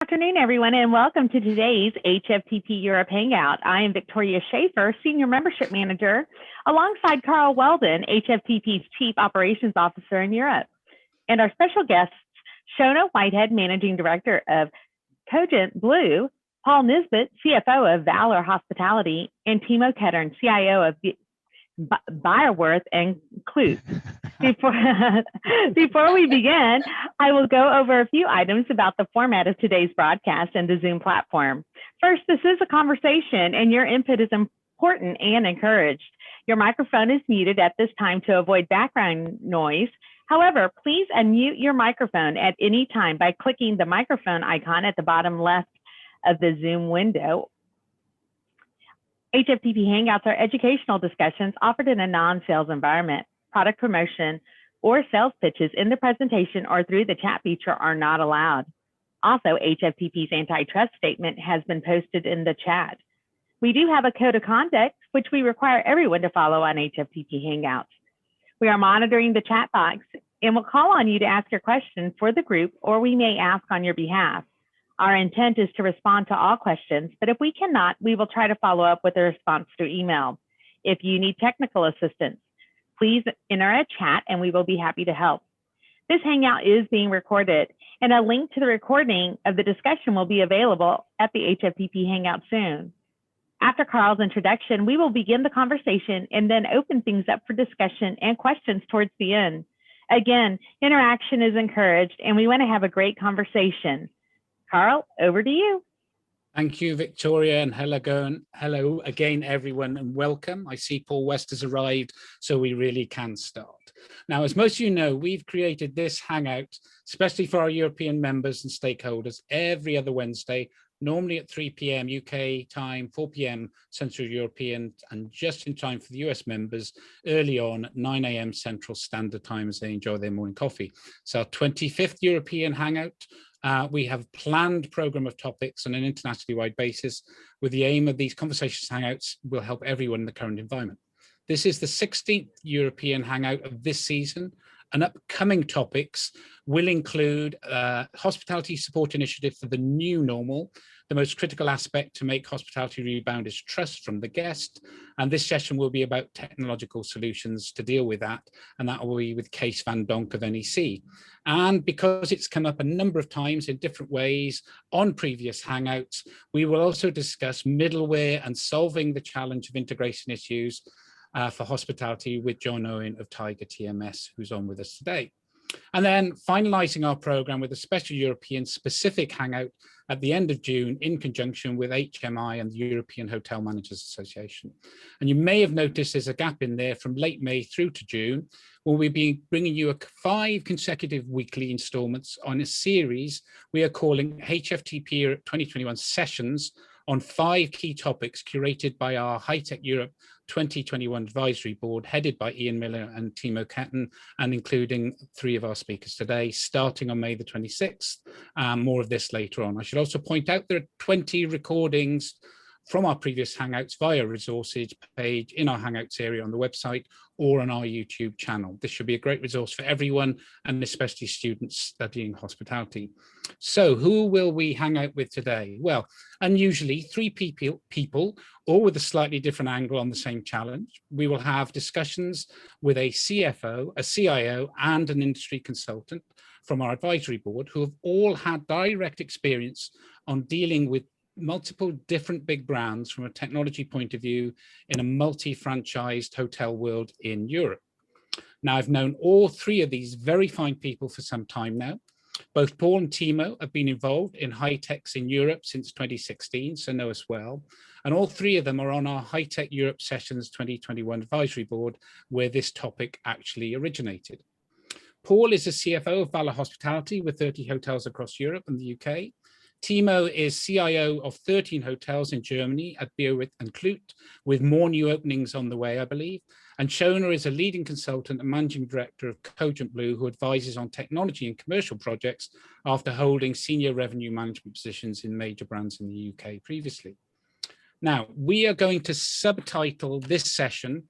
Good afternoon, everyone, and welcome to today's HFTP Europe Hangout. I am Victoria Schaefer, Senior Membership Manager, alongside Carl Weldon, HFTP's Chief Operations Officer in Europe, and our special guests, Shona Whitehead, Managing Director of Cogent Blue, Paul Nisbett, CFO of Valor Hospitality, and Timo Kettern, CIO of Bierwirth Kluth. Before we begin, I will go over a few items about the format of today's broadcast and the Zoom platform. First, this is a conversation and your input is important and encouraged. Your microphone is muted at this time to avoid background noise. However, please unmute your microphone at any time by clicking the microphone icon at the bottom left of the Zoom window. HFTP Hangouts are educational discussions offered in a non-sales environment. Product promotion or sales pitches in the presentation or through the chat feature are not allowed. Also, HFTP's antitrust statement has been posted in the chat. We do have a code of conduct, which we require everyone to follow on HFTP Hangouts. We are monitoring the chat box and will call on you to ask your question for the group, or we may ask on your behalf. Our intent is to respond to all questions, but if we cannot, we will try to follow up with a response through email. If you need technical assistance, please enter a chat and we will be happy to help. This Hangout is being recorded, and a link to the recording of the discussion will be available at the HFTP Hangout soon. After Carl's introduction, we will begin the conversation and then open things up for discussion and questions towards the end. Again, interaction is encouraged and we want to have a great conversation. Carl, over to you. Thank you, Victoria, and hello again, everyone, and welcome. I see Paul West has arrived, so we really can start. Now, as most of you know, we've created this Hangout, especially for our European members and stakeholders, every other Wednesday, normally at 3 p.m. UK time, 4 p.m. Central European, and just in time for the US members, early on, 9 a.m. Central Standard Time as they enjoy their morning coffee. So our 25th European Hangout. We have a planned program of topics on an internationally wide basis with the aim of these conversations hangouts will help everyone in the current environment. This is the 16th European Hangout of this season, and upcoming topics will include hospitality support initiative for the new normal. The most critical aspect to make hospitality rebound is trust from the guest. And this session will be about technological solutions to deal with that. And that will be with Kees van Donk of NEC. And because it's come up a number of times in different ways on previous Hangouts, we will also discuss middleware and solving the challenge of integration issues for hospitality with John Owen of Tiger TMS, who's on with us today. And then finalizing our program with a special European specific Hangout at the end of June in conjunction with HMI and the European Hotel Managers Association. And you may have noticed there's a gap in there from late May through to June, where we'll be bringing you 5 consecutive weekly installments on a series we are calling HFTP Europe 2021 Sessions on 5 key topics curated by our High Tech Europe 2021 Advisory Board, headed by Ian Miller and Timo Kettern, and including 3 of our speakers today, starting on May the 26th. More of this later on. I should also point out there are 20 recordings from our previous Hangouts via resources page in our Hangouts area on the website or on our YouTube channel. This should be a great resource for everyone, and especially students studying hospitality. So who will we hang out with today? Well, unusually 3 people, all with a slightly different angle on the same challenge. We will have discussions with a CFO, a CIO, and an industry consultant from our advisory board who have all had direct experience on dealing with multiple different big brands from a technology point of view in a multi-franchised hotel world in Europe. Now, I've known all 3 of these very fine people for some time now. Both Paul and Timo have been involved in high techs in Europe since 2016, so know us well. And all 3 of them are on our High Tech Europe Sessions 2021 Advisory Board, where this topic actually originated. Paul is the CFO of Valor Hospitality with 30 hotels across Europe and the UK. Timo is CIO of 13 hotels in Germany at Bierwirth Kluth, with more new openings on the way, I believe. And Shona is a leading consultant and managing director of Cogent Blue, who advises on technology and commercial projects after holding senior revenue management positions in major brands in the UK previously. Now, we are going to subtitle this session,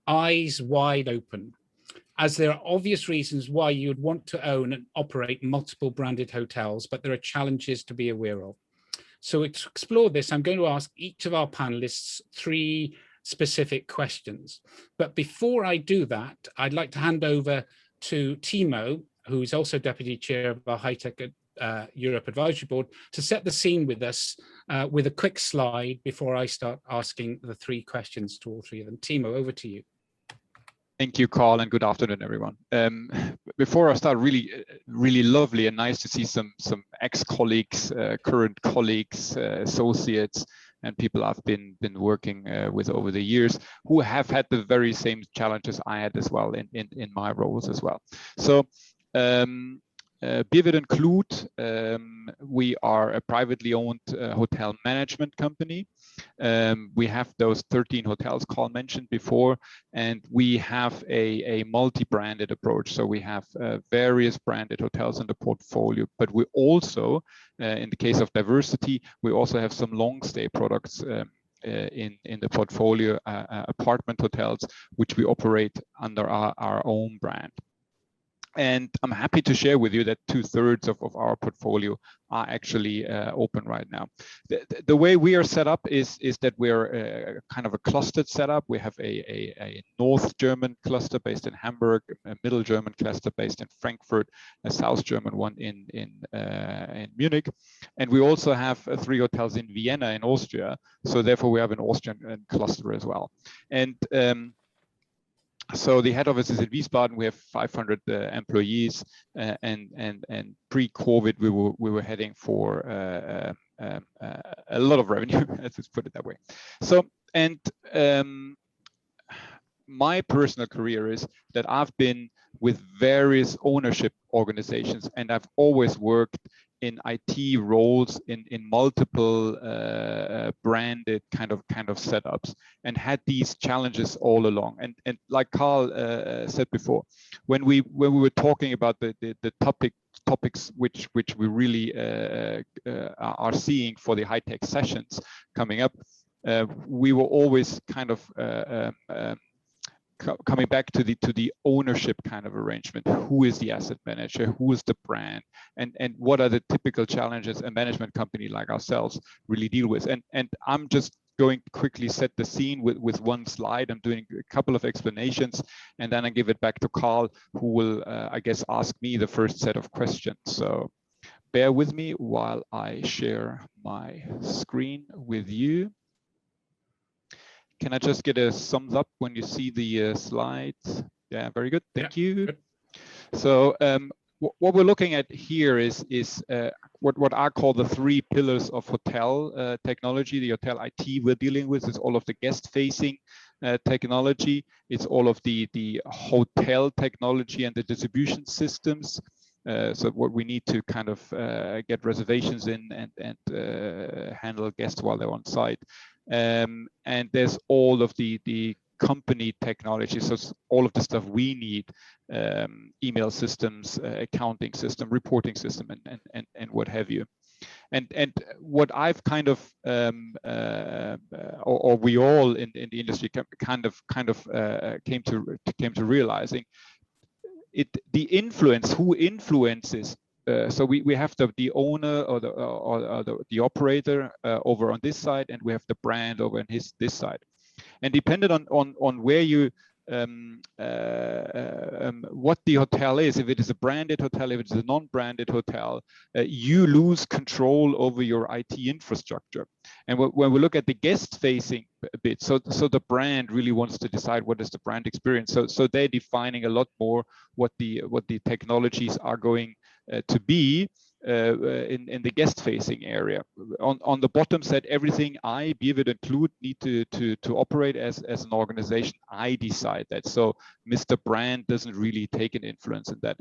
Eyes Wide Open. as there are obvious reasons why you would want to own and operate multiple branded hotels, but there are challenges to be aware of. So to explore this, I'm going to ask each of our panelists 3 specific questions. But before I do that, I'd like to hand over to Timo, who is also Deputy Chair of our High-Tech Europe Advisory Board, to set the scene with us with a quick slide before I start asking the 3 questions to all 3 of them. Timo, over to you. Thank you, Carl, and good afternoon, everyone. Before I start, really lovely and nice to see some ex-colleagues, current colleagues, associates, and people I've been working with over the years who have had the very same challenges I had as well in my roles as well. So Bierwirth Kluth, we are a privately owned hotel management company. We have those 13 hotels Carl mentioned before, and we have a multi-branded approach. So we have various branded hotels in the portfolio, but we also, in the case of diversity, we also have some long stay products in the portfolio, apartment hotels, which we operate under our own brand. And I'm happy to share with you that 2/3 of our portfolio are actually open right now. The way we are set up is that we're kind of a clustered setup. We have a North German cluster based in Hamburg, a Middle German cluster based in Frankfurt, a South German one in Munich, and we also have 3 hotels in Vienna in Austria. So therefore, we have an Austrian cluster as well. And so the head office is in Wiesbaden. We have 500 employees, and pre-COVID we were heading for a lot of revenue. Let's put it that way. So my personal career is that I've been with various ownership organizations, and I've always worked in IT roles in multiple branded kind of setups, and had these challenges all along. And like Carl said before, when we were talking about the topics which we really are seeing for the high-tech sessions coming up, we were always kind of coming back to the ownership kind of arrangement. Who is the asset manager? Who is the brand? And what are the typical challenges a management company like ourselves really deal with? And I'm just going to quickly set the scene with one slide. I'm doing a couple of explanations, and then I give it back to Carl, who will, I guess, ask me the first set of questions. So bear with me while I share my screen with you. Can I just get a thumbs up when you see the slides? Yeah, very good. Thank you. Good. So what we're looking at here is what I call the 3 pillars of hotel technology. The hotel IT we're dealing with is all of the guest-facing technology. It's all of the hotel technology and the distribution systems. So what we need to kind of get reservations in and handle guests while they're on site. And there's all of the company technology, so it's all of the stuff we need, email systems, accounting system, reporting system, and what have you. And what I've kind of or we all in the industry kind of came to realizing the influence, who influences. So we have the owner or the operator over on this side, and we have the brand over on this side. And depending on where you what the hotel is, if it is a branded hotel, if it's a non-branded hotel, you lose control over your IT infrastructure. And when we look at the guest-facing bit, so the brand really wants to decide what is the brand experience. So they're defining a lot more what the technologies are going to be in the guest-facing area. On the bottom side, everything Bierwirth Kluth need to operate as an organization, I decide that. So Mr. Brand doesn't really take an influence in that.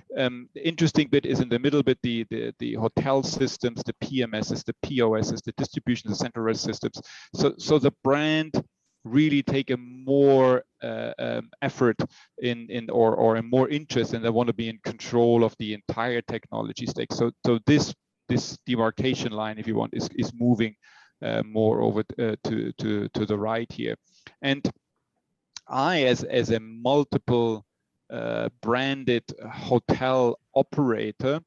The interesting bit is in the middle bit, the hotel systems, the PMSs, the POSs, the distribution, the centralized systems. So the brand really take a more effort or a more interest, and they want to be in control of the entire technology stack. So this demarcation line, if you want, is moving more over to the right here. And I, as a multiple branded hotel operator,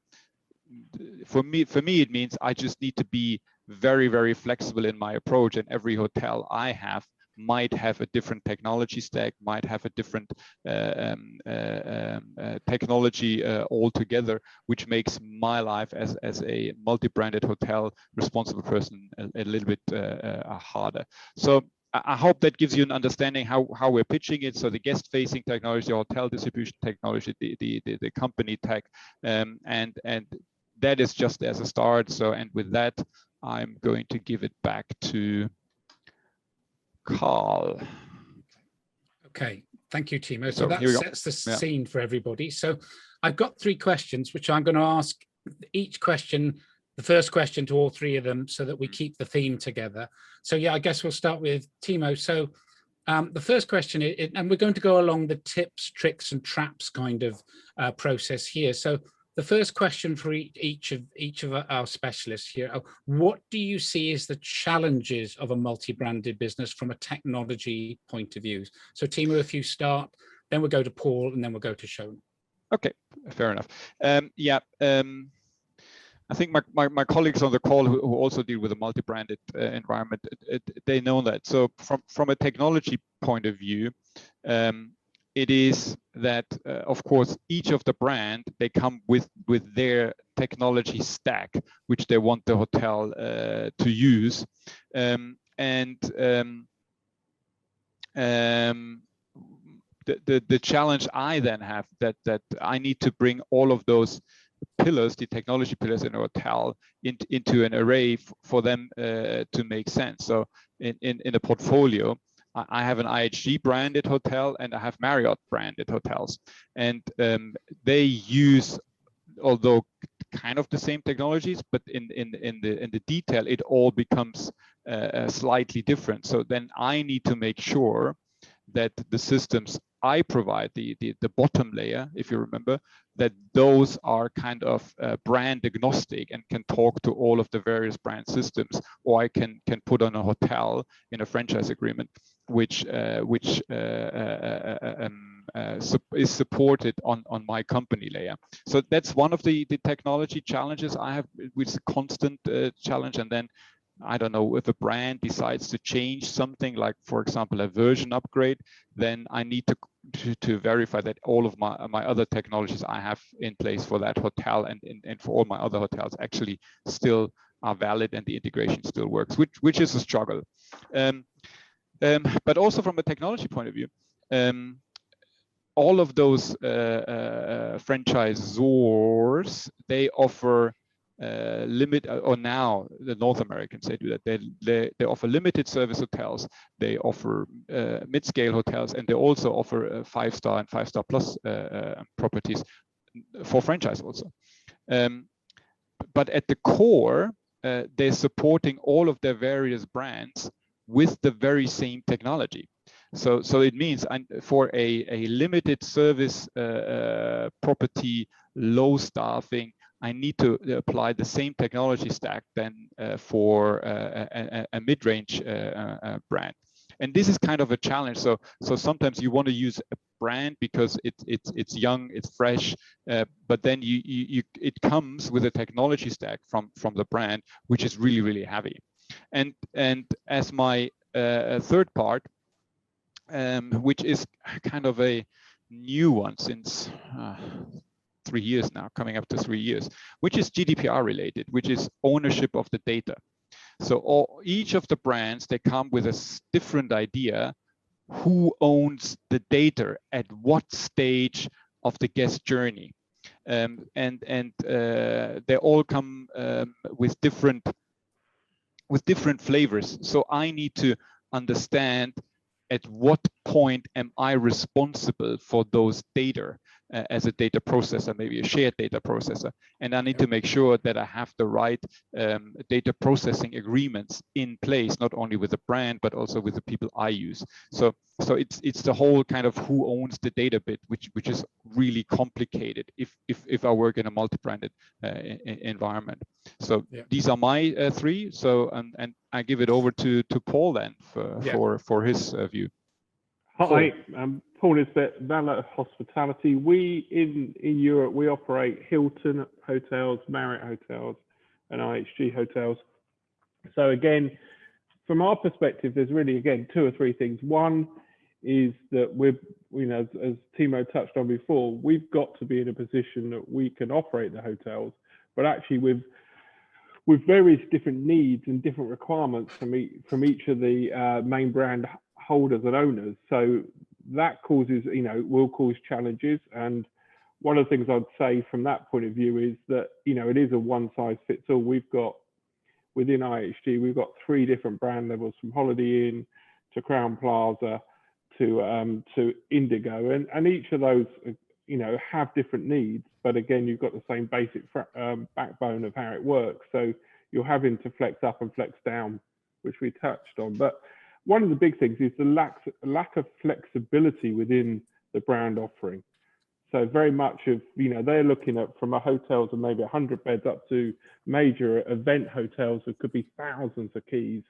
for me it means I just need to be very, very flexible in my approach, and every hotel I have might have a different technology stack, might have a different technology altogether, which makes my life as a multi-branded hotel responsible person a little bit harder. So I hope that gives you an understanding how we're pitching it. So the guest-facing technology, hotel distribution technology, the company tech, and that is just as a start. So, and with that, I'm going to give it back to Carl. Okay, thank you, Timo. So that sets the scene for everybody. So I've got 3 questions, which I'm going to ask each question, the first question to all 3 of them, so that we keep the theme together. So yeah, I guess we'll start with Timo. So the first question, and we're going to go along the tips, tricks, and traps kind of process here. So the first question for each of our specialists here: what do you see as the challenges of a multi-branded business from a technology point of view? So Timo, if you start, then we'll go to Paul, and then we'll go to Shona. Okay, fair enough. I think my colleagues on the call who also deal with a multi-branded environment, they know that. So from a technology point of view, it is that, of course, each of the brand, they come with their technology stack, which they want the hotel to use. The challenge I then have that I need to bring all of those pillars, the technology pillars in a hotel, into an array for them to make sense. So in a portfolio, I have an IHG branded hotel and I have Marriott branded hotels, and they use, although kind of the same technologies, but in the detail it all becomes slightly different. So then I need to make sure that the systems I provide, the bottom layer, if you remember, that those are kind of brand agnostic and can talk to all of the various brand systems, or I can put on a hotel in a franchise agreement, which is supported on my company layer. So that's one of the technology challenges I have, which is a constant challenge. And then I don't know, if a brand decides to change something, like for example a version upgrade, then I need to verify that all of my other technologies I have in place for that hotel and for all my other hotels actually still are valid and the integration still works, which is a struggle. But also from a technology point of view, all of those franchisors, they offer or now the North Americans, they do that. They offer limited service hotels, they offer mid-scale hotels, and they also offer 5-star and 5-star plus properties for franchise also. But at the core, they're supporting all of their various brands with the very same technology. So it means for a limited service property, low staffing, I need to apply the same technology stack then for a mid-range brand. And this is kind of a challenge. So sometimes you want to use a brand because it's young, it's fresh, but then it comes with a technology stack from the brand, which is really, really heavy. And as my third part, which is kind of a new one since 3 years now, coming up to 3 years, which is GDPR related, which is ownership of the data. So each of the brands, they come with a different idea who owns the data at what stage of the guest journey. They all come with different flavors. So I need to understand at what point am I responsible for those data as a data processor, maybe a shared data processor. And I need to make sure that I have the right data processing agreements in place, not only with the brand, but also with the people I use. So it's the whole kind of who owns the data bit, which is really complicated if I work in a multi-branded environment. So these are my 3. So and I give it over to Paul then for his view. Hi, Paul Nisbett, Valor Hospitality. We in Europe, we operate Hilton hotels, Marriott hotels, and IHG hotels. So again, from our perspective, there's really, again, two or three things. One is that we're, you know, as Timo touched on before, we've got to be in a position that we can operate the hotels, but actually with various different needs and different requirements from each of the main brand holders and owners. So that causes, you know, will cause challenges. And one of the things I'd say from that point of view is that, you know, it is a one size fits all. We've got, within IHG, we've got 3 different brand levels, from Holiday Inn to Crown Plaza to Indigo. And each of those, you know, have different needs, but again, you've got the same basic backbone of how it works. So you're having to flex up and flex down, which we touched on. But one of the big things is the lack of flexibility within the brand offering. So very much of, you know, they're looking at from a hotels of maybe 100 beds up to major event hotels that could be thousands of keys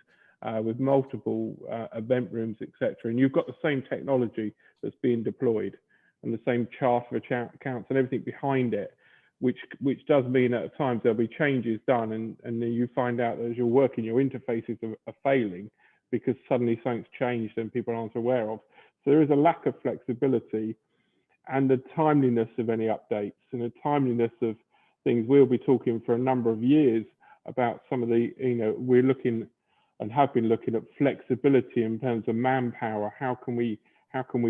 with multiple event rooms, etc. And you've got the same technology that's being deployed and the same chart of accounts and everything behind it, which does mean at times there'll be changes done, and then you find out that as you're working, your interfaces are failing because suddenly something's changed and people aren't aware of. So there is a lack of flexibility, and the timeliness of any updates and the timeliness of things. We'll be talking for a number of years about some of the, you know, we're looking and have been looking at flexibility in terms of manpower. How can we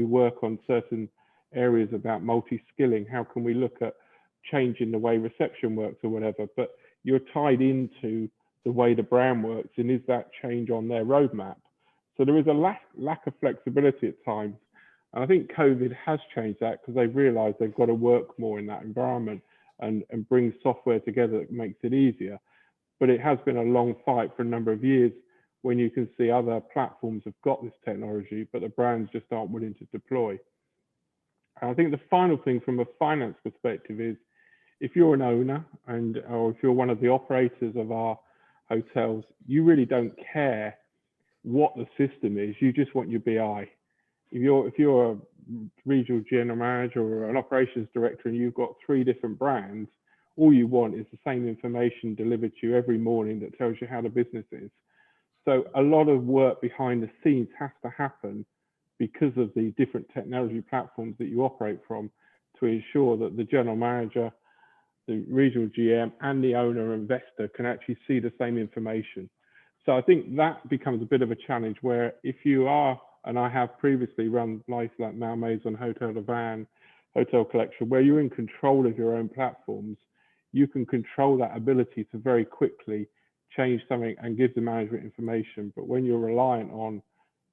work on certain areas about multi-skilling? How can we look at changing the way reception works or whatever? But you're tied into the way the brand works, and is that change on their roadmap? So there is a lack of flexibility at times. And I think COVID has changed that, because they've realized they've got to work more in that environment and bring software together that makes it easier. But it has been a long fight for a number of years, when you can see other platforms have got this technology, but the brands just aren't willing to deploy. And I think the final thing from a finance perspective is, if you're an owner or if you're one of the operators of our hotels, you really don't care what the system is. You just want your BI. If you're a regional general manager or an operations director and you've got 3 different brands, all you want is the same information delivered to you every morning that tells you how the business is. So a lot of work behind the scenes has to happen because of the different technology platforms that you operate from, to ensure that the general manager, the regional GM, and the owner or investor can actually see the same information. So I think that becomes a bit of a challenge, where if you are, and I have previously run places like Malmaison, Hotel de Van, Hotel Collection, where you're in control of your own platforms, you can control that ability to very quickly change something and give the management information. But when you're reliant on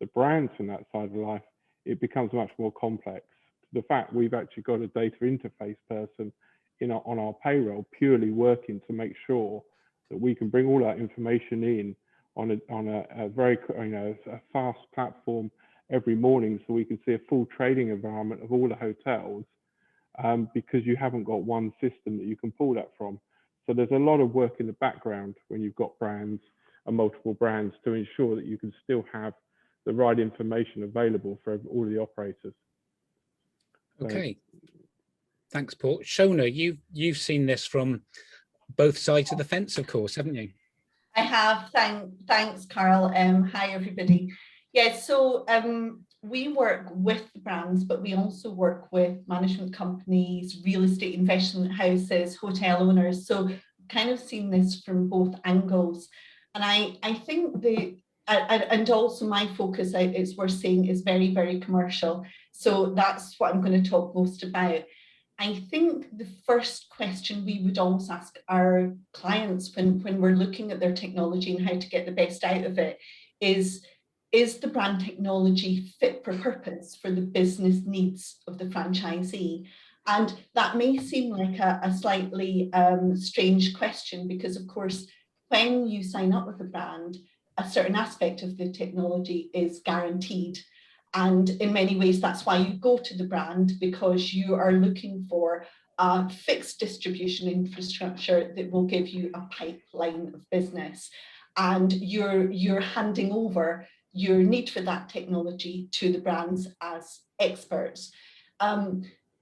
the brands from that side of life, it becomes much more complex. The fact we've actually got a data interface person on our payroll, purely working to make sure that we can bring all that information in on a very, you know, a fast platform every morning, so we can see a full trading environment of all the hotels, because you haven't got one system that you can pull that from. So there's a lot of work in the background when you've got brands and multiple brands, to ensure that you can still have the right information available for all the operators. Okay, thanks, Paul. Shona, you've seen this from both sides of the fence, of course, haven't you? I have. Thanks, Carl. Hi, everybody. Yeah, so we work with the brands, but we also work with management companies, real estate investment houses, hotel owners. So kind of seen this from both angles. And I think and also my focus, it's worth saying, is very, very commercial. So that's what I'm going to talk most about. I think the first question we would always ask our clients when we're looking at their technology and how to get the best out of it is the brand technology fit for purpose for the business needs of the franchisee? And that may seem like a slightly strange question, because of course, when you sign up with a brand, a certain aspect of the technology is guaranteed. And in many ways, that's why you go to the brand, because you are looking for a fixed distribution infrastructure that will give you a pipeline of business. And you're handing over your need for that technology to the brands as experts.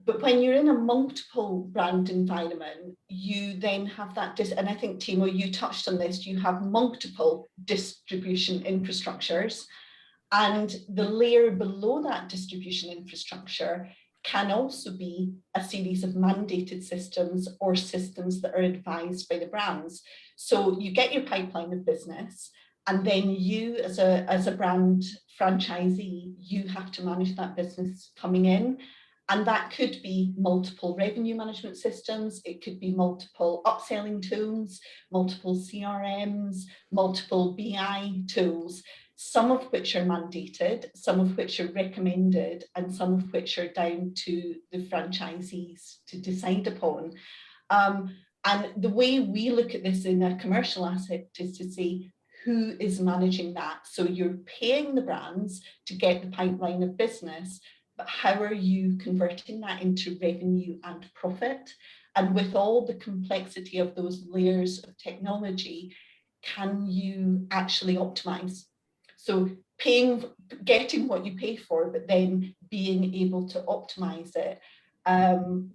But when you're in a multiple brand environment, you then have that, and I think, Timo, you touched on this, you have multiple distribution infrastructures, and the layer below that distribution infrastructure can also be a series of mandated systems or systems that are advised by the brands. So you get your pipeline of business, and then you as a brand franchisee, you have to manage that business coming in. And that could be multiple revenue management systems, it could be multiple upselling tools, multiple CRMs, multiple BI tools, some of which are mandated, some of which are recommended, and some of which are down to the franchisees to decide upon. And the way we look at this in a commercial aspect is to say, who is managing that? So you're paying the brands to get the pipeline of business, but how are you converting that into revenue and profit? And with all the complexity of those layers of technology, can you actually optimize? So getting what you pay for, but then being able to optimize it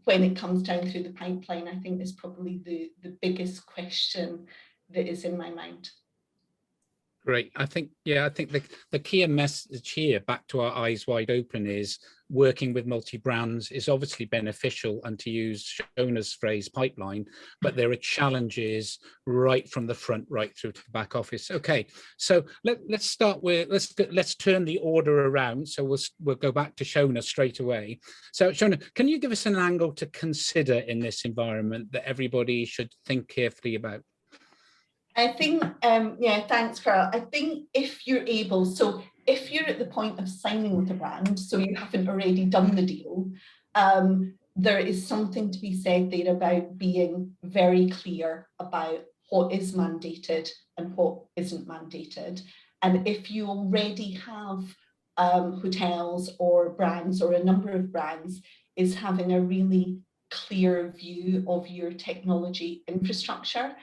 when it comes down through the pipeline, I think is probably the biggest question that is in my mind. Great. I think the key message here, back to our eyes wide open, is working with multi-brands is obviously beneficial, and to use Shona's phrase, pipeline, but there are challenges right from the front right through to the back office. Okay, so let's start with, let's turn the order around. So we'll go back to Shona straight away. So Shona, can you give us an angle to consider in this environment that everybody should think carefully about? I think, yeah, thanks, Carl. I think if you're able, so if you're at the point of signing with a brand, so you haven't already done the deal, there is something to be said there about being very clear about what is mandated and what isn't mandated. And if you already have hotels or brands, or a number of brands, is having a really clear view of your technology infrastructure.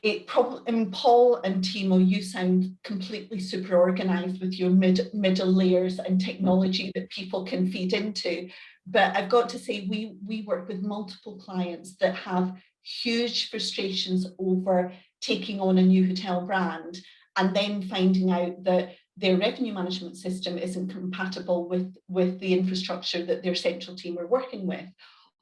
It probably, I mean, Paul and Timo, you sound completely super organized with your middle layers and technology that people can feed into. But I've got to say, we work with multiple clients that have huge frustrations over taking on a new hotel brand and then finding out that their revenue management system isn't compatible with the infrastructure that their central team are working with,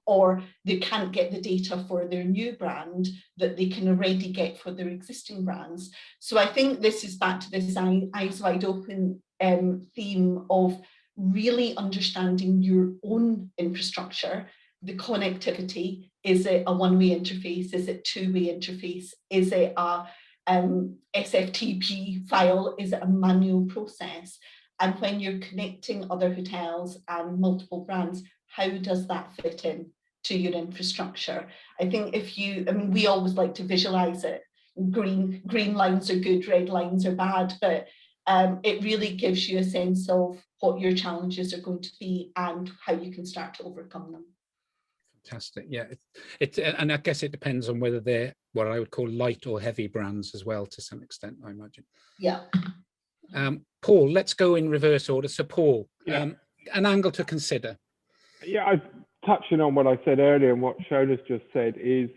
or they can't get the data for their new brand that they can already get for their existing brands. So I think this is back to this eyes wide open theme of really understanding your own infrastructure, the connectivity. Is it a one-way interface? Is it two-way interface? Is it a SFTP file? Is it a manual process? And when you're connecting other hotels and multiple brands, how does that fit in to your infrastructure? I think if you, I mean, we always like to visualize it. Green lines are good, red lines are bad, but it really gives you a sense of what your challenges are going to be and how you can start to overcome them. Fantastic. Yeah, and I guess it depends on whether they're what I would call light or heavy brands as well, to some extent, I imagine. Yeah. Paul, let's go in reverse order. So Paul, an angle to consider. Yeah, I'm touching on what I said earlier, and what Shona's just said is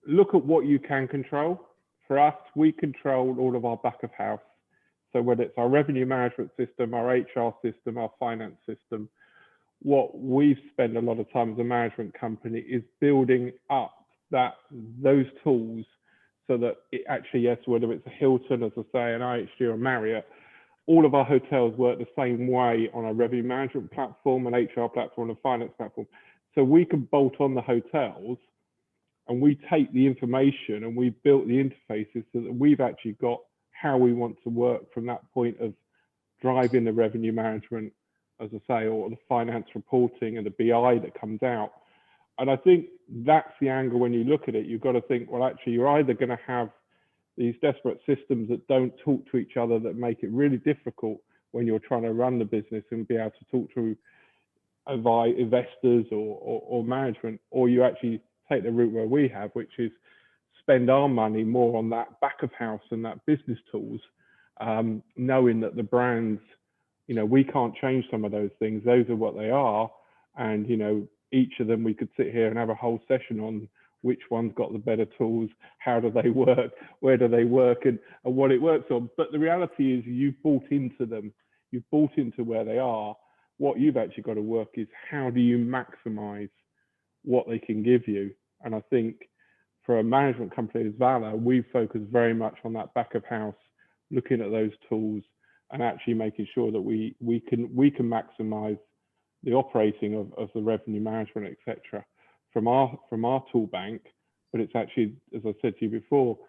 look at what you can control. For us, we control all of our back of house. So whether it's our revenue management system, our HR system, our finance system, what we've spent a lot of time as a management company is building up those tools so that it actually, yes, whether it's a Hilton, as I say, an IHG or a Marriott, all of our hotels work the same way on a revenue management platform, an HR platform, and a finance platform. So we can bolt on the hotels and we take the information and we've built the interfaces so that we've actually got how we want to work from that point of driving the revenue management, as I say, or the finance reporting and the BI that comes out. And I think that's the angle when you look at it. You've got to think, well, actually, you're either going to have these desperate systems that don't talk to each other, that make it really difficult when you're trying to run the business and be able to talk to investors or management, or you actually take the route where we have, which is spend our money more on that back of house and that business tools, knowing that the brands, we can't change some of those things. Those are what they are. And, each of them, we could sit here and have a whole session on which one's got the better tools, how do they work, where do they work, and what it works on. But the reality is you've bought into them. You've bought into where they are. What you've actually got to work is how do you maximize what they can give you? And I think for a management company as Valor, we focus very much on that back of house, looking at those tools and actually making sure that we can maximize the operating of the revenue management, etc., from our tool bank. But it's actually, as I said to you before,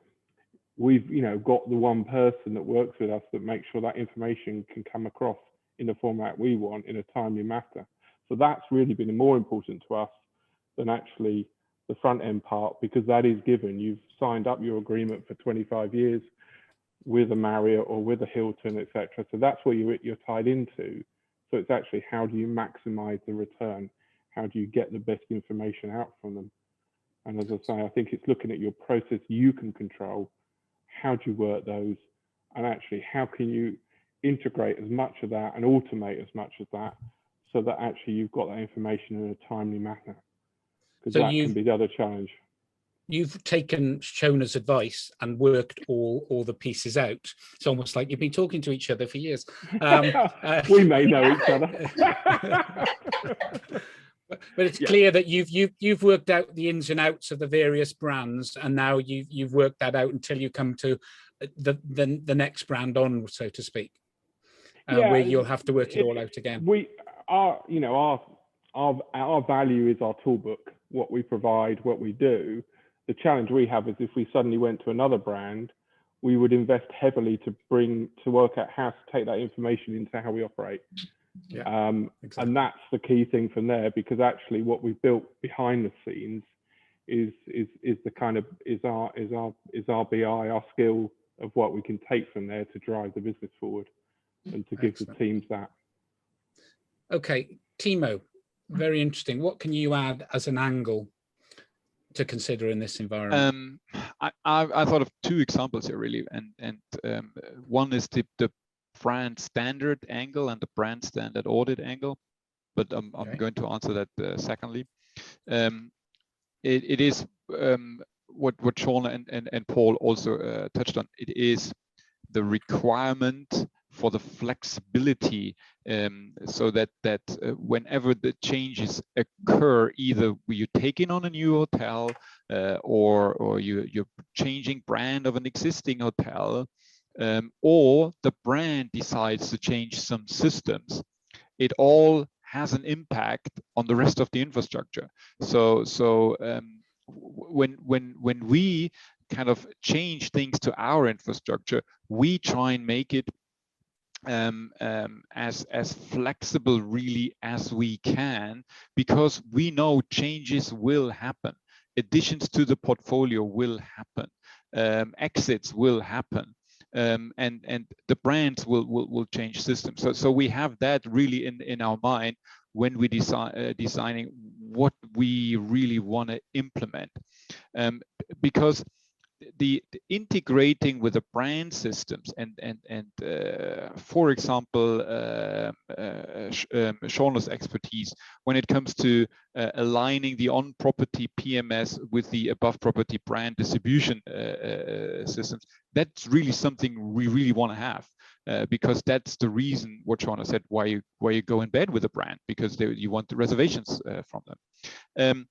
we've got the one person that works with us that makes sure that information can come across in the format we want in a timely manner. So that's really been more important to us than actually the front end part, because that is given. You've signed up your agreement for 25 years with a Marriott or with a Hilton, etc. So that's where you're tied into. So it's actually, how do you maximize the return? How do you get the best information out from them? And as I say, I think it's looking at your process you can control. How do you work those? And actually, how can you integrate as much of that and automate as much of that so that actually you've got that information in a timely manner? Because that can be the other challenge. You've taken Shona's advice and worked all the pieces out. It's almost like you've been talking to each other for years. We may know each other. But it's clear that you've worked out the ins and outs of the various brands, and now you've worked that out until you come to the next brand on, so to speak, where you'll have to work it all out again. Our value is our toolbook, what we provide, what we do. The challenge we have is if we suddenly went to another brand, we would invest heavily to work out how to take that information into how we operate. Yeah, exactly. And that's the key thing from there, because actually what we've built behind the scenes is our BI, our skill of what we can take from there to drive the business forward and to give the teams that. Okay, Timo, very interesting. What can you add as an angle to consider in this environment? I thought of two examples here really, and one is the brand standard angle and the brand standard audit angle, but I'm going to answer that secondly. It is what Shona and Paul also touched on. It is the requirement for the flexibility, so that whenever the changes occur, either you're taking on a new hotel or you're changing brand of an existing hotel, or the brand decides to change some systems, it all has an impact on the rest of the infrastructure. So when we kind of change things to our infrastructure, we try and make it as flexible really as we can, because we know changes will happen, additions to the portfolio will happen, exits will happen, and the brands will change systems. So we have that really in our mind when we designing what we really want to implement, because the integrating with the brand systems and for example Shona's expertise when it comes to aligning the on-property PMS with the above property brand distribution systems, that's really something we really want to have, because that's the reason what Shona said, why you go in bed with a brand, because you want the reservations from them.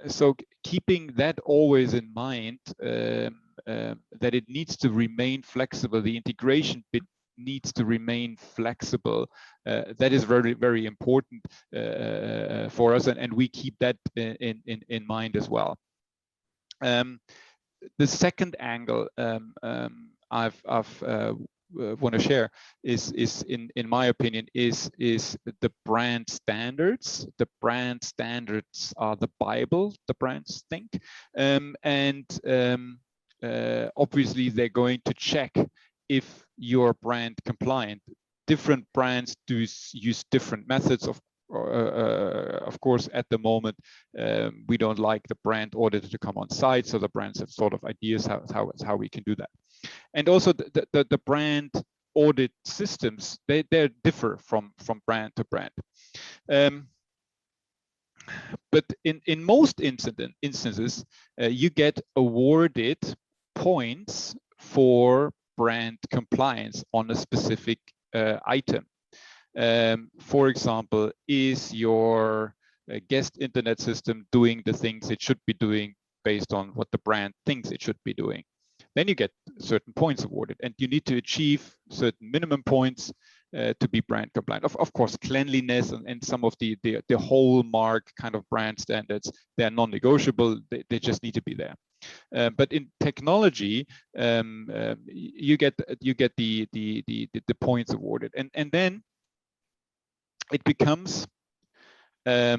So keeping that always in mind, that it needs to remain flexible, the integration bit needs to remain flexible. That is very, very important for us, and we keep that in mind as well. The second angle I've want to share is in my opinion is the brand standards. The brand standards are the Bible, the brands think, and obviously they're going to check if you're brand compliant. Different brands do use different methods of of course, at the moment, we don't like the brand auditor to come on site, so the brands have sort of ideas how we can do that. And also the brand audit systems, they differ from brand to brand. But in most instances, you get awarded points for brand compliance on a specific item. For example, is your guest internet system doing the things it should be doing based on what the brand thinks it should be doing? Then you get certain points awarded, and you need to achieve certain minimum points to be brand compliant. Of course, cleanliness and some of the hallmark kind of brand standards, they're non-negotiable. They just need to be there. But in technology, you get the points awarded, and then it becomes a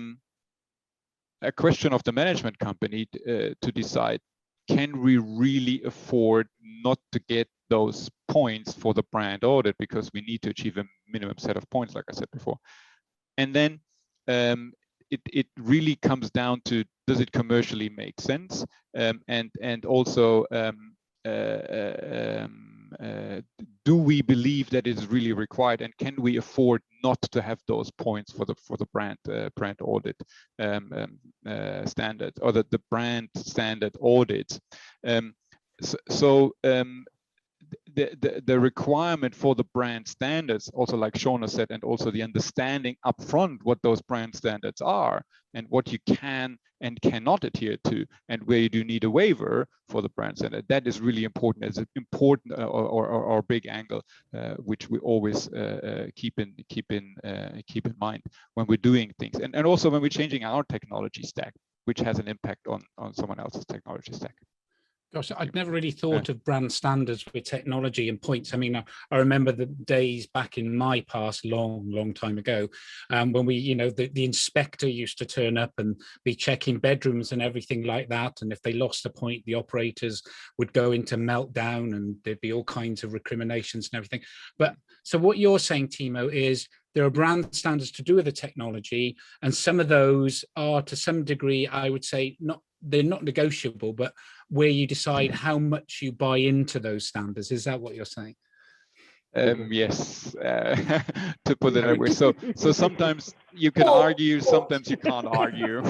question of the management company to decide, can we really afford not to get those points for the brand audit because we need to achieve a minimum set of points, like I said before. And then it really comes down to, does it commercially make sense? And also, do we believe that it is really required, and can we afford not to have those points for the brand audit standard, or the brand standard audit? The requirement for the brand standards, also like Shona said, and also the understanding upfront what those brand standards are and what you can and cannot adhere to, and where you do need a waiver for the brand standard. That is really important, as an important or big angle, which we always keep in mind when we're doing things, and also when we're changing our technology stack, which has an impact on someone else's technology stack. Gosh, I'd never really thought of brand standards with technology and points. I mean, I remember the days back in my past, long time ago, when we, you know, the inspector used to turn up and be checking bedrooms and everything like that. And if they lost a point, the operators would go into meltdown and there'd be all kinds of recriminations and everything. But so what you're saying, Timo, is there are brand standards to do with the technology, and some of those are to some degree, I would say, they're not negotiable, but where you decide how much you buy into those standards. Is that what you're saying? Yes, to put it that way. So sometimes you can argue, sometimes you can't argue.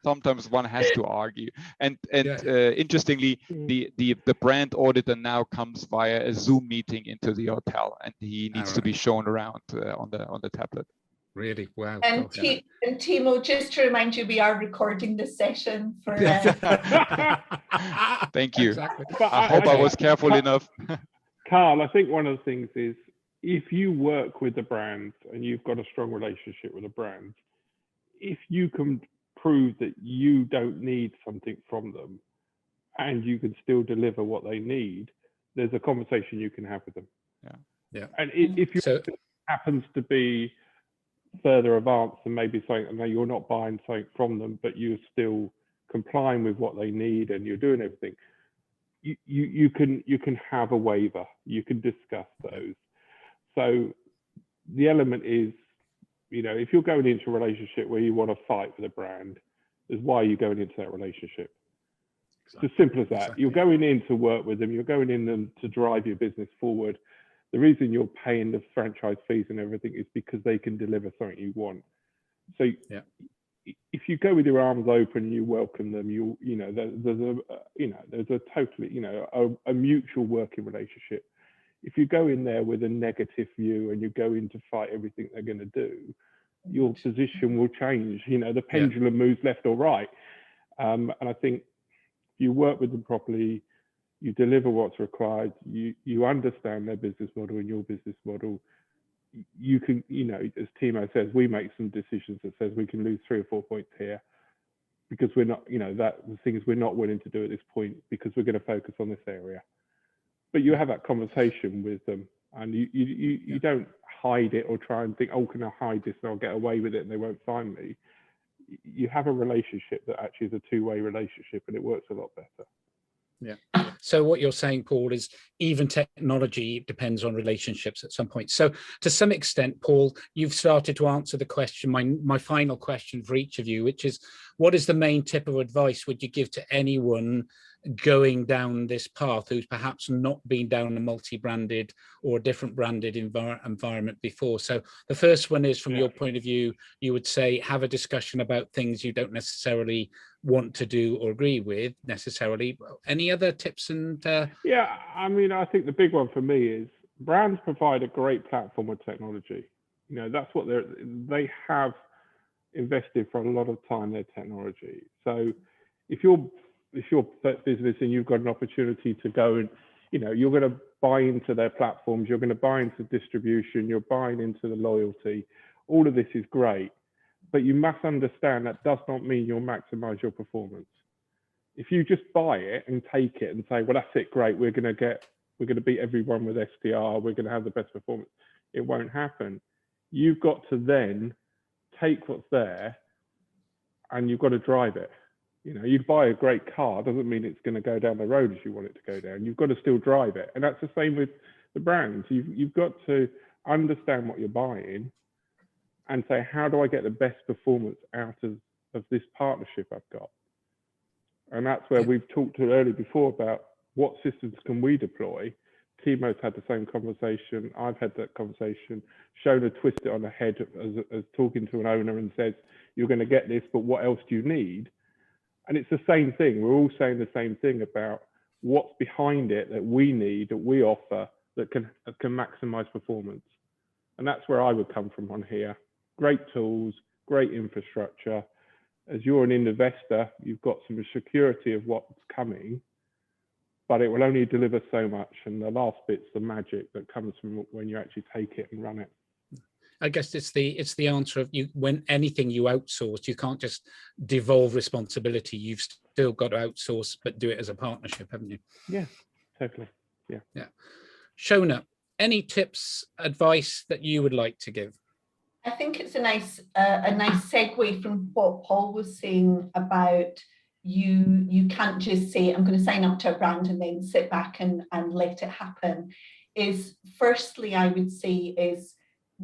Sometimes one has to argue. And interestingly, the brand auditor now comes via a Zoom meeting into the hotel, and he needs to be shown around on the tablet. Really? Wow. And, and Timo, just to remind you, we are recording this session for... Thank you. Exactly. I hope I was careful enough. Carl, I think one of the things is, if you work with the brand and you've got a strong relationship with the brand, if you can prove that you don't need something from them and you can still deliver what they need, there's a conversation you can have with them. Yeah. And if you happens to be further advanced and maybe saying, no, you're not buying something from them, but you're still complying with what they need and you're doing everything, you can have a waiver, you can discuss those. So the element is, you know, if you're going into a relationship where you want to fight for the brand, is why you're going into that relationship. Exactly. It's as simple as that. Exactly. You're going in to work with them, you're going in them to drive your business forward. The reason you're paying the franchise fees and everything is because they can deliver something you want. So if you go with your arms open and you welcome them, there's a totally, a mutual working relationship. If you go in there with a negative view and you go in to fight everything they're going to do, your position will change. The pendulum moves left or right. And I think if you work with them properly, you deliver what's required, you understand their business model and your business model, you can, as Timo says, we make some decisions that says we can lose 3 or 4 points here because we're not, that the things we're not willing to do at this point because we're going to focus on this area. But you have that conversation with them, and you don't hide it or try and think, oh, can I hide this and I'll get away with it and they won't find me. You have a relationship that actually is a two-way relationship, and it works a lot better. Yeah. So what you're saying, Paul, is even technology depends on relationships at some point. So to some extent, Paul, you've started to answer the question, my final question for each of you, which is, what is the main tip of advice would you give to anyone going down this path who's perhaps not been down a multi-branded or different branded environment before? So the first one is, from your point of view, you would say have a discussion about things you don't necessarily want to do or agree with necessarily. Any other tips? And yeah, I mean, I think the big one for me is brands provide a great platform with technology. You know, that's what they have invested for a lot of time, their technology. So if you're business and you've got an opportunity to go and, you know, you're going to buy into their platforms, you're going to buy into distribution, you're buying into the loyalty, all of this is great, but you must understand that does not mean you'll maximize your performance. If you just buy it and take it and say, well, that's it, great, we're going to beat everyone with SDR, we're going to have the best performance, it won't happen. You've got to then take what's there and you've got to drive it. You know, you buy a great car doesn't mean it's going to go down the road as you want it to go down. You've got to still drive it. And that's the same with the brands. You've got to understand what you're buying and say, how do I get the best performance out of this partnership I've got? And that's where we've talked earlier before about what systems can we deploy. Timo's had the same conversation. I've had that conversation. Shona twisted it on the head as talking to an owner and says, you're going to get this, but what else do you need? And it's the same thing. We're all saying the same thing about what's behind it that we need, that we offer, that can maximize performance. And that's where I would come from on here. Great tools, great infrastructure. As you're an investor, you've got some security of what's coming, but it will only deliver so much. And the last bit's the magic that comes from when you actually take it and run it. I guess it's the answer of when anything you outsource, you can't just devolve responsibility. You've still got to outsource, but do it as a partnership, haven't you? Yeah, totally. Yeah. Shona, any tips, advice that you would like to give? I think it's a nice segue from what Paul was saying about you can't just say, I'm going to sign up to a brand and then sit back and let it happen. Is firstly, I would say is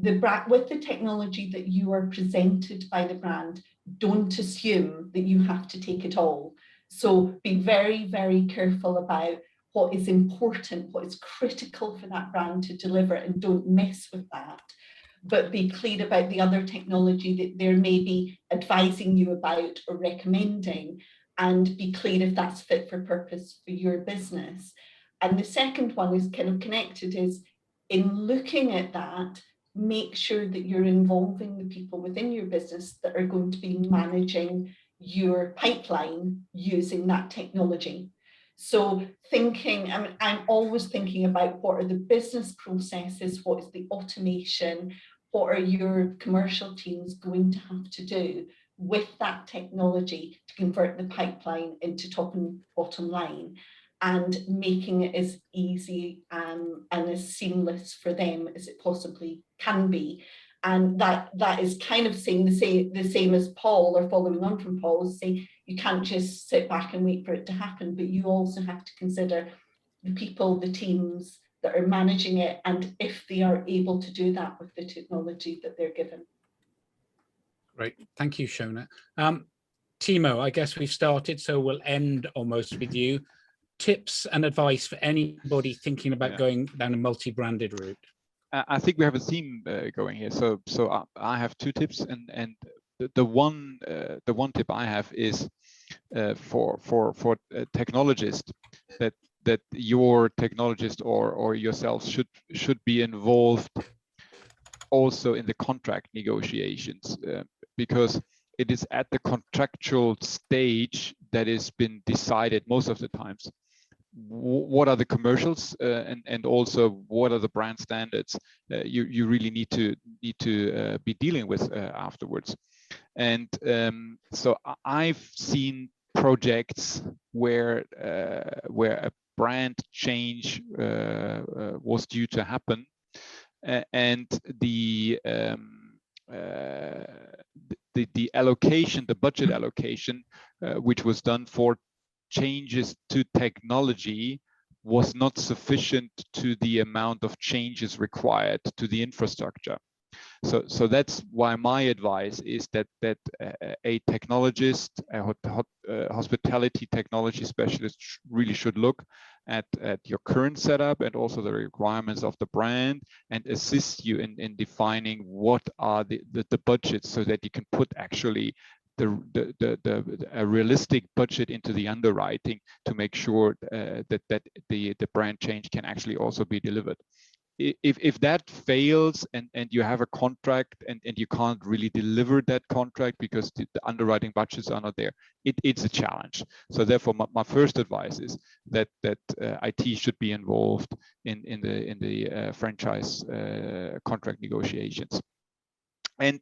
with the technology that you are presented by the brand, don't assume that you have to take it all. So be very, very careful about what is important, what is critical for that brand to deliver, and don't mess with that. But be clear about the other technology that they're maybe advising you about or recommending, and be clear if that's fit for purpose for your business. And the second one is kind of connected, is in looking at that, make sure that you're involving the people within your business that are going to be managing your pipeline using that technology. So I'm always thinking about what are the business processes, what is the automation, what are your commercial teams going to have to do with that technology to convert the pipeline into top and bottom line, and making it as easy and as seamless for them as it possibly can be. And that is kind of saying the same as Paul, or following on from Paul, saying you can't just sit back and wait for it to happen, but you also have to consider the people, the teams that are managing it, and if they are able to do that with the technology that they're given. Great, thank you, Shona. Timo, I guess we've started, so we'll end almost with you. Tips and advice for anybody thinking about going down a multi-branded route? I think we have a theme going here. So I have two tips, and the one tip I have is for technologists, that your technologist or yourself should be involved also in the contract negotiations, because it is at the contractual stage that has been decided most of the times. What are the commercials, and also what are the brand standards you really need to be dealing with afterwards. And so I've seen projects where a brand change was due to happen, and the allocation, the budget allocation, which was done for changes to technology was not sufficient to the amount of changes required to the infrastructure. So that's why my advice is that a technologist, a hospitality technology specialist really should look at your current setup and also the requirements of the brand, and assist you in defining what are the budgets, so that you can put actually a realistic budget into the underwriting to make sure that the brand change can actually also be delivered. If that fails and you have a contract and you can't really deliver that contract because the underwriting budgets are not there, it's a challenge. So therefore, my first advice is that IT should be involved in the franchise contract negotiations. And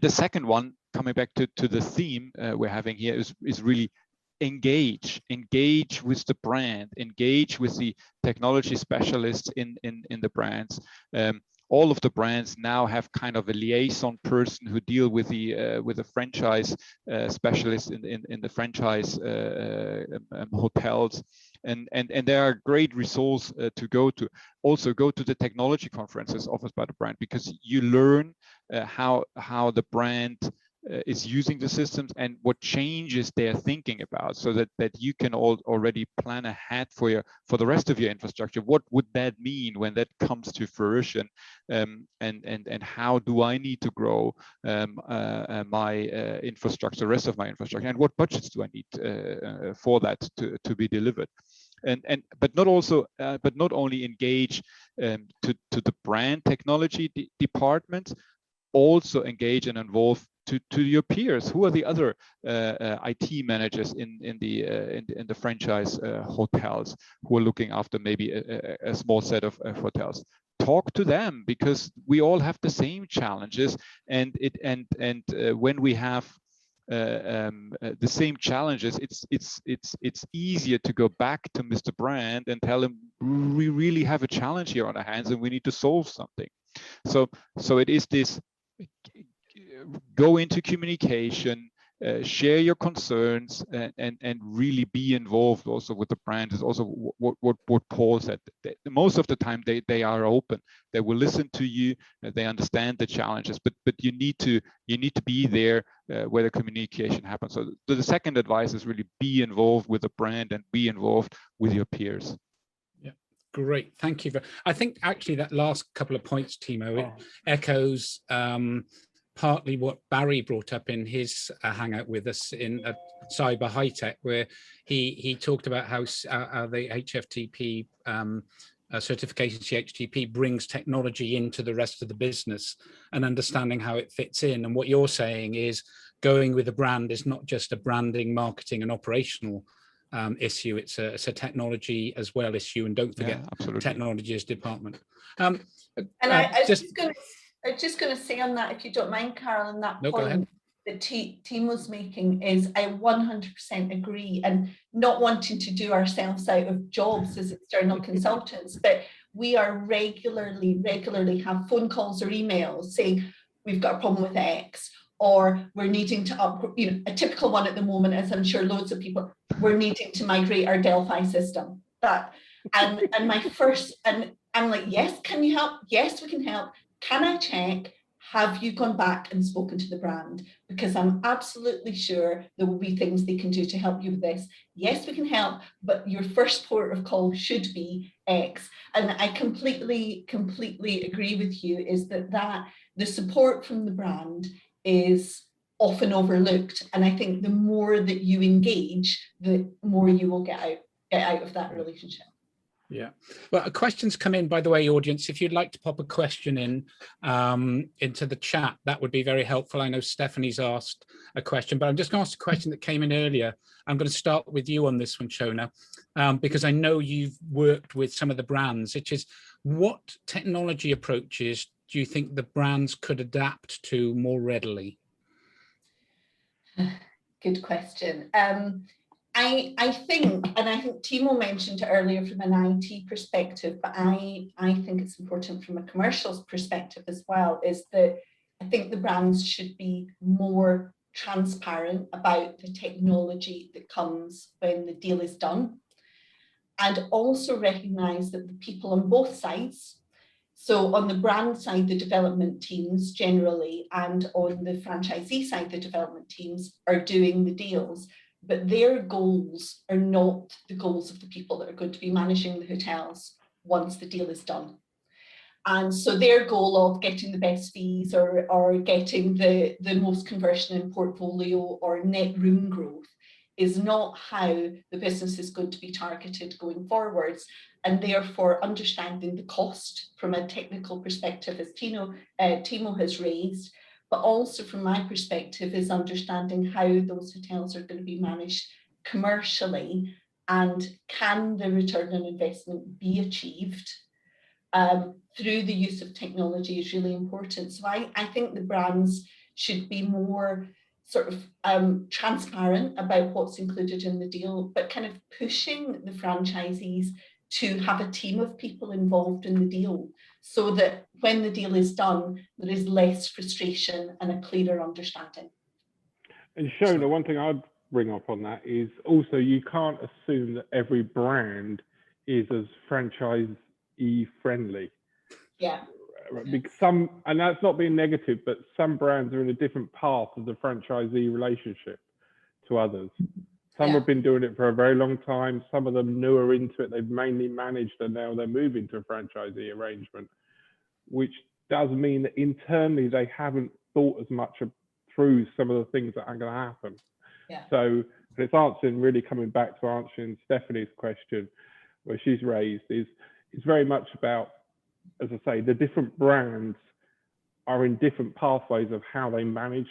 the second one, coming back to the theme we're having here, is really engage with the brand, engage with the technology specialists in the brands. All of the brands now have kind of a liaison person who deal with the franchise specialists in the franchise hotels, and they are a great resource to go to. Also go to the technology conferences offered by the brand, because you learn how the brand is using the systems and what changes they're thinking about, so that you can already plan ahead for the rest of your infrastructure. What would that mean when that comes to fruition, and how do I need to grow my infrastructure, the rest of my infrastructure, and what budgets do I need for that to be delivered? But not only engage to the brand technology department, also engage and involve to your peers. Who are the other IT managers in the franchise hotels who are looking after maybe a small set of hotels? Talk to them, because we all have the same challenges, and when we have the same challenges, it's easier to go back to Mr. Brand and tell him, we really have a challenge here on our hands and we need to solve something. So it is this: go into communication, share your concerns, and really be involved also with the brand. Is also what Paul said. Most of the time they are open. They will listen to you. They understand the challenges, but you need to be there where the communication happens. So the second advice is really be involved with the brand and be involved with your peers. Yeah, great. Thank you. I think actually that last couple of points, Timo, it echoes partly what Barry brought up in his hangout with us in Cyber High Tech, where he talked about how the HFTP certification, CHTP, brings technology into the rest of the business and understanding how it fits in. And what you're saying is going with a brand is not just a branding, marketing and operational issue. It's a technology as well issue. And don't forget, technology is department. And I'm just going to say on that, if you don't mind, Carol, on that point that Timo's making is I 100% agree, and not wanting to do ourselves out of jobs as external consultants, but we are regularly have phone calls or emails saying we've got a problem with X, or we're needing to a typical one at the moment, as I'm sure loads of people, we're needing to migrate our Delphi system. And I'm like, yes, can you help? Yes, we can help. Can I check, have you gone back and spoken to the brand? Because I'm absolutely sure there will be things they can do to help you with this. Yes, we can help, but your first port of call should be X. And I completely agree with you, is that the support from the brand is often overlooked. And I think the more that you engage, the more you will get out of that relationship. Yeah, well, questions come in, by the way, audience. If you'd like to pop a question in into the chat, that would be very helpful. I know Stephanie's asked a question, but I'm just going to ask a question that came in earlier. I'm going to start with you on this one, Shona, because I know you've worked with some of the brands, which is, what technology approaches do you think the brands could adapt to more readily? Good question. I think Timo mentioned it earlier from an IT perspective, but I think it's important from a commercial perspective as well, is that I think the brands should be more transparent about the technology that comes when the deal is done, and also recognise that the people on both sides, so on the brand side, the development teams generally, and on the franchisee side, the development teams are doing the deals, but their goals are not the goals of the people that are going to be managing the hotels once the deal is done. And so their goal of getting the best fees or getting the most conversion in portfolio or net room growth is not how the business is going to be targeted going forwards. And therefore understanding the cost from a technical perspective, as Timo has raised, but also from my perspective is understanding how those hotels are going to be managed commercially, and can the return on investment be achieved through the use of technology is really important. So I think the brands should be more sort of transparent about what's included in the deal, but kind of pushing the franchisees to have a team of people involved in the deal, so that when the deal is done, there is less frustration and a clearer understanding. And Shona, one thing I'd bring up on that is also you can't assume that every brand is as franchisee friendly. Yeah. Because some, and that's not being negative, but some brands are in a different path of the franchisee relationship to others. Some have been doing it for a very long time. Some of them newer into it. They've mainly managed, and now they're moving to a franchisee arrangement, which does mean that internally they haven't thought as much through some of the things that are going to happen. Yeah. So it's answering, really coming back to answering Stephanie's question, where she's raised, is it's very much about, as I say, the different brands are in different pathways of how they manage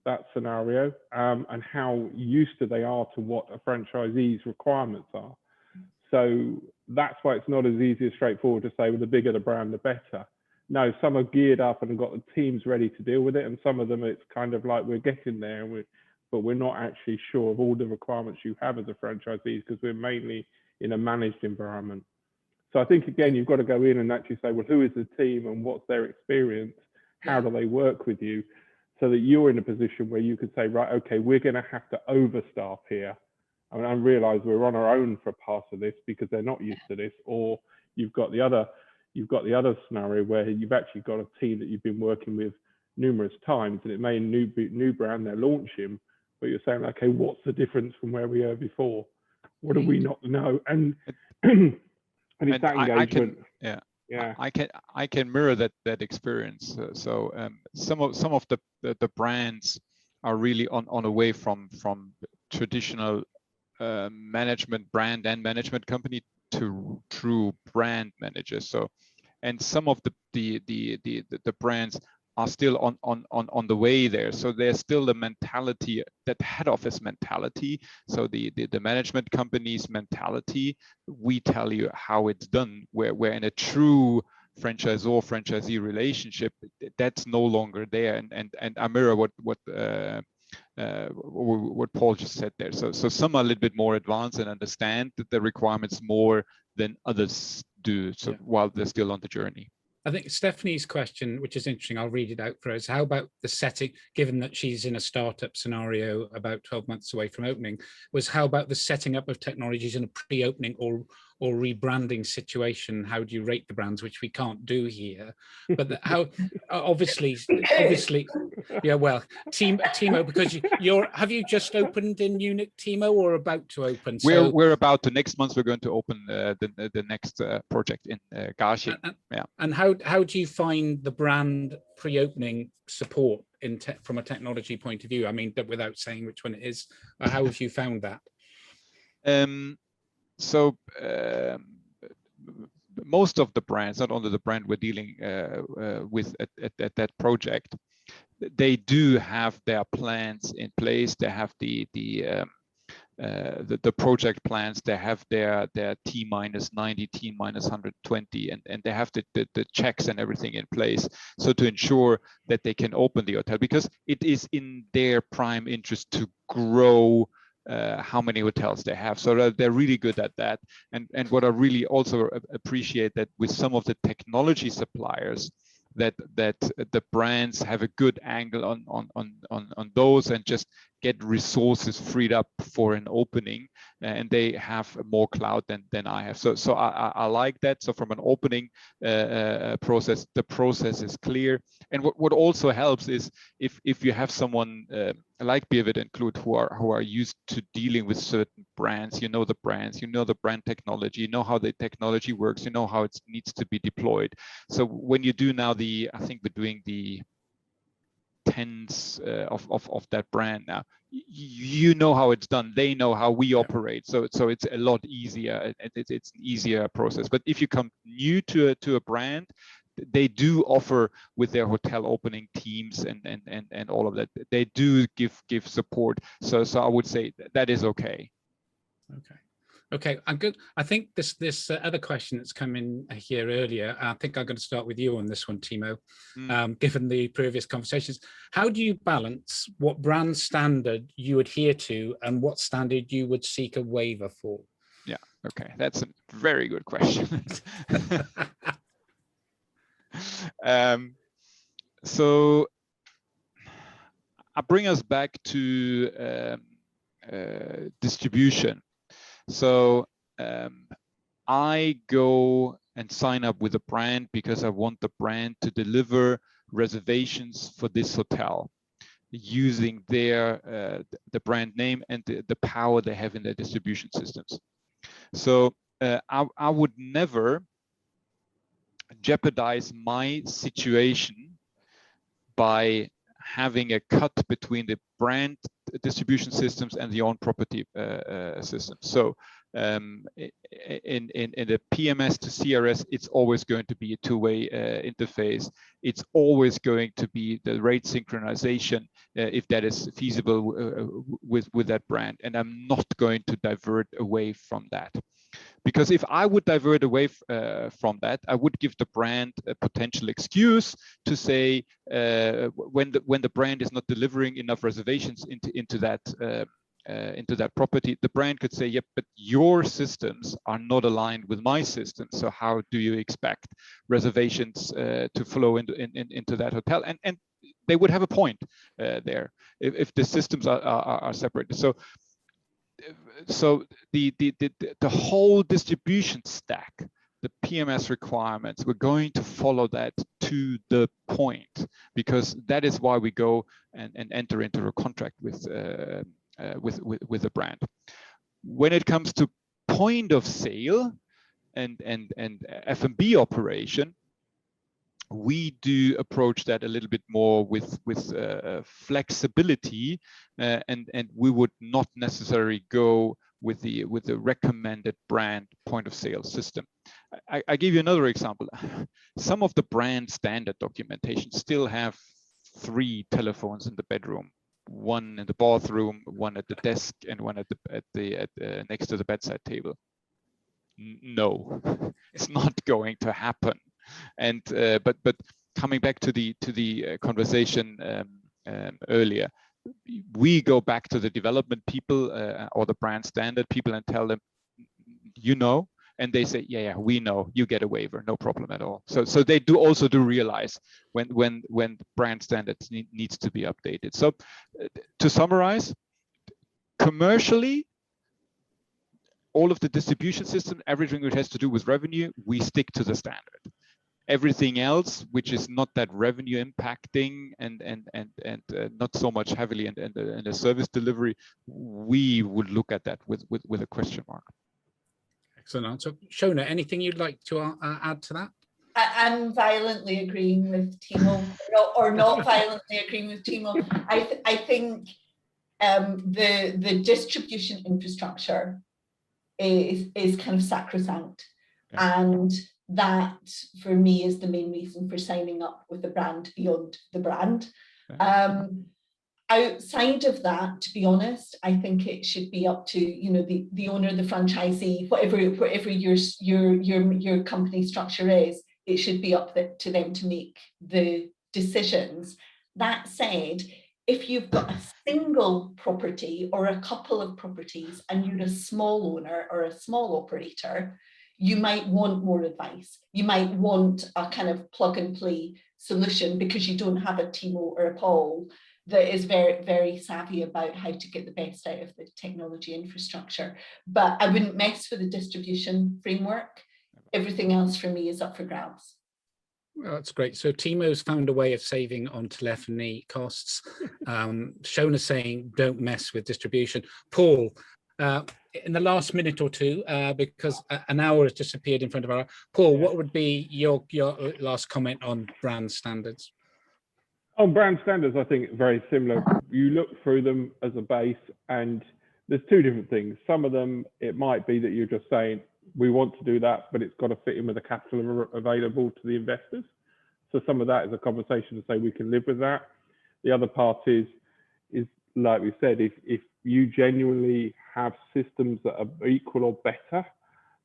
that scenario, and how used to they are to what a franchisee's requirements are. So that's why it's not as easy as straightforward to say, well, the bigger the brand, the better. No, some are geared up and have got the teams ready to deal with it, and some of them it's kind of like we're getting there, but we're not actually sure of all the requirements you have as a franchisee, because we're mainly in a managed environment. So I think, again, you've got to go in and actually say, well, who is the team and what's their experience? How do they work with you? So that you're in a position where you could say, right, okay, we're going to have to overstaff here. I mean, I realize we're on our own for parts of this because they're not used to this, or you've got the other scenario where you've actually got a team that you've been working with numerous times, and it may be new brand they're launching, but you're saying, okay, what's the difference from where we were before? What do we not know? And and it's that engagement. I can mirror that experience. So some of the brands are really on away from traditional brand and management company to true brand managers. So, and some of the brands are still on the way there. So there's still the mentality, that head office mentality. So the management company's mentality, we tell you how it's done, where in a true franchisor-franchisee relationship, that's no longer there. And I mirror what Paul just said there. So some are a little bit more advanced and understand the requirements more than others do. So while they're still on the journey. I think Stephanie's question, which is interesting, I'll read it out for us. How about the setting, given that she's in a startup scenario about 12 months away from opening, was how about the setting up of technologies in a pre-opening or rebranding situation? How do you rate the brands, which we can't do here? But how, obviously, yeah, well, Timo, because have you just opened in Munich, Timo, or about to open? So, we're about to, next month, we're going to open the next project in Garching. And how do you find the brand pre-opening support from a technology point of view? I mean, without saying which one it is, how have you found that? So most of the brands, not only the brand we're dealing with at that project, they do have their plans in place. They have the project plans. They have their T-90, T-120, and they have the checks and everything in place. So to ensure that they can open the hotel, because it is in their prime interest to grow how many hotels they have. So they're really good at that. And what I really also appreciate, that with some of the technology suppliers, that the brands have a good angle on those, and just get resources freed up for an opening, and they have more clout than I have. So I like that. So from an opening process, the process is clear. And what also helps is if you have someone like Bierwirth Kluth who are used to dealing with certain brands, you know the brands, you know the brand technology, you know how the technology works, you know how it needs to be deployed. So when you do now I think we're doing the tens of that brand now, you know how it's done, they know how we operate, so it's a lot easier. It's an easier process. But if you come new to a brand, they do offer with their hotel opening teams and all of that, they do give support. So I would say that is okay. Okay, I'm good. I think this other question that's come in here earlier, I think I'm going to start with you on this one, Timo. Given the previous conversations, how do you balance what brand standard you adhere to and what standard you would seek a waiver for? Yeah, okay, that's a very good question. So I bring us back to distribution. So I go and sign up with a brand because I want the brand to deliver reservations for this hotel using their the brand name and the power they have in their distribution systems. So I would never jeopardize my situation by having a cut between the brand distribution systems and the own property system. So in the PMS to CRS, it's always going to be a two-way interface. It's always going to be the rate synchronization if that is feasible with that brand. And I'm not going to divert away from that. Because if I would divert away from that, I would give the brand a potential excuse to say when the brand is not delivering enough reservations into that property, the brand could say, "Yep, but your systems are not aligned with my system. So how do you expect reservations to flow into that hotel?" And they would have a point there if the systems are separated. So the whole distribution stack, the PMS requirements, we're going to follow that to the point, because that is why we go and enter into a contract with a brand. When it comes to point of sale and F&B operation, we do approach that a little bit more with flexibility, and we would not necessarily go with the recommended brand point of sale system. I give you another example. Some of the brand standard documentation still have 3 telephones in the bedroom, one in the bathroom, one at the desk, and one at next to the bedside table. No, it's not going to happen. And but coming back to the conversation earlier, we go back to the development people or the brand standard people and tell them, you know, and they say, yeah, we know, you get a waiver, no problem at all. So they do also realize when brand standards needs to be updated. So to summarize, commercially, all of the distribution system, everything which has to do with revenue, we stick to the standard. Everything else, which is not that revenue impacting and not so much heavily in the service delivery, we would look at that with a question mark. Excellent answer. Shona, anything you'd like to add to that? I'm violently agreeing with Timo, or not violently agreeing with Timo. I think the distribution infrastructure is kind of sacrosanct, and that for me is the main reason for signing up with the brand beyond the brand. Outside of that, to be honest, I think it should be up to the owner, the franchisee, whatever your company structure is. It should be up to them to make the decisions. That said, if you've got a single property or a couple of properties and you're a small owner or a small operator, you might want more advice. You might want a kind of plug and play solution because you don't have a Timo or a Paul that is very, very savvy about how to get the best out of the technology infrastructure. But I wouldn't mess with the distribution framework. Everything else for me is up for grabs. Well, that's great. So Timo's found a way of saving on telephony costs. Shona's saying don't mess with distribution. Paul, in the last minute or two, because an hour has just appeared in front of our Paul, what would be your last comment on brand standards? On brand standards, I think very similar. You look through them as a base, and there's two different things. Some of them, it might be that you're just saying, we want to do that, but it's got to fit in with the capital available to the investors. So some of that is a conversation to say we can live with that. The other part is like we said, if you genuinely have systems that are equal or better,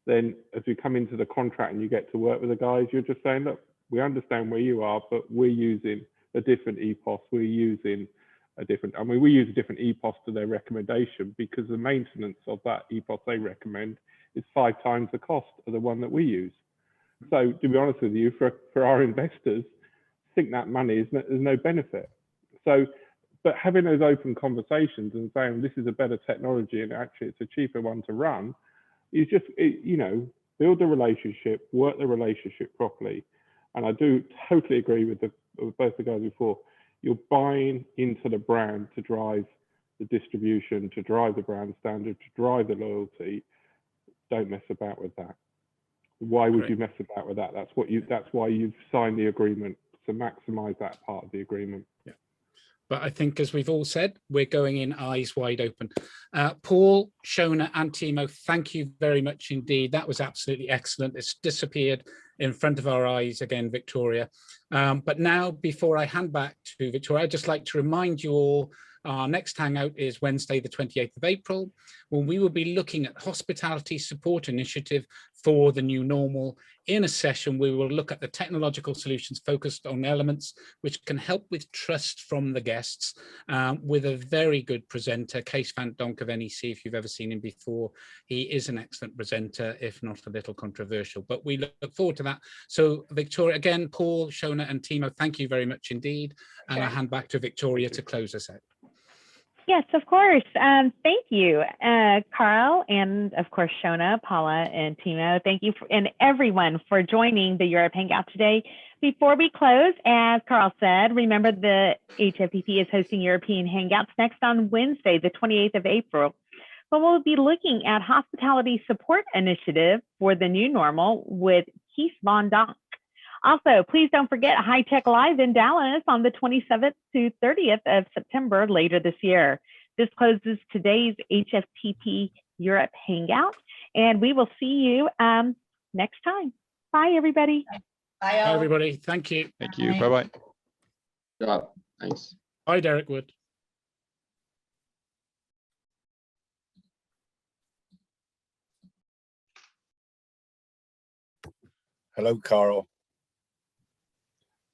then as we come into the contract and you get to work with the guys, you're just saying, look, we understand where you are, but we're using a different EPOS. We're using a different, I mean, we use a different EPOS to their recommendation because the maintenance of that EPOS they recommend is 5 times the cost of the one that we use. So to be honest with you, for our investors, sink that money, there's no benefit. So, but having those open conversations and saying this is a better technology and actually it's a cheaper one to run, is just, you know, build the relationship, work the relationship properly. And I do totally agree with both the guys before. You're buying into the brand to drive the distribution, to drive the brand standard, to drive the loyalty. Don't mess about with that. Why would you mess about with that? That's why you've signed the agreement, to maximize that part of the agreement. Yeah. But I think, as we've all said, we're going in eyes wide open. Paul, Shona and Timo, thank you very much indeed. That was absolutely excellent. It's disappeared in front of our eyes again, Victoria. But now, before I hand back to Victoria, I'd just like to remind you all, our next Hangout is Wednesday, the 28th of April, when we will be looking at hospitality support initiative for the new normal. In a session, we will look at the technological solutions focused on elements which can help with trust from the guests, with a very good presenter, Kees van Donk of NEC, if you've ever seen him before. He is an excellent presenter, if not a little controversial, but we look forward to that. So Victoria, again, Paul, Shona and Timo, thank you very much indeed. And I hand back to Victoria to close us out. Yes, of course. Thank you, Carl, and of course, Shona, Paula, and Timo. Thank you and everyone for joining the Europe Hangout today. Before we close, as Carl said, remember the HFTP is hosting European Hangouts next on Wednesday, the 28th of April. But we'll be looking at hospitality support initiative for the new normal with Kees van Donk. Also, please don't forget High Tech Live in Dallas on the 27th to 30th of September later this year. This closes today's HFTP Europe Hangout, and we will see you next time. Bye, everybody. Bye, Bye, everybody. Thank you. Thank you. Bye-bye. Yeah, thanks. Bye, Derek Wood. Hello, Carl.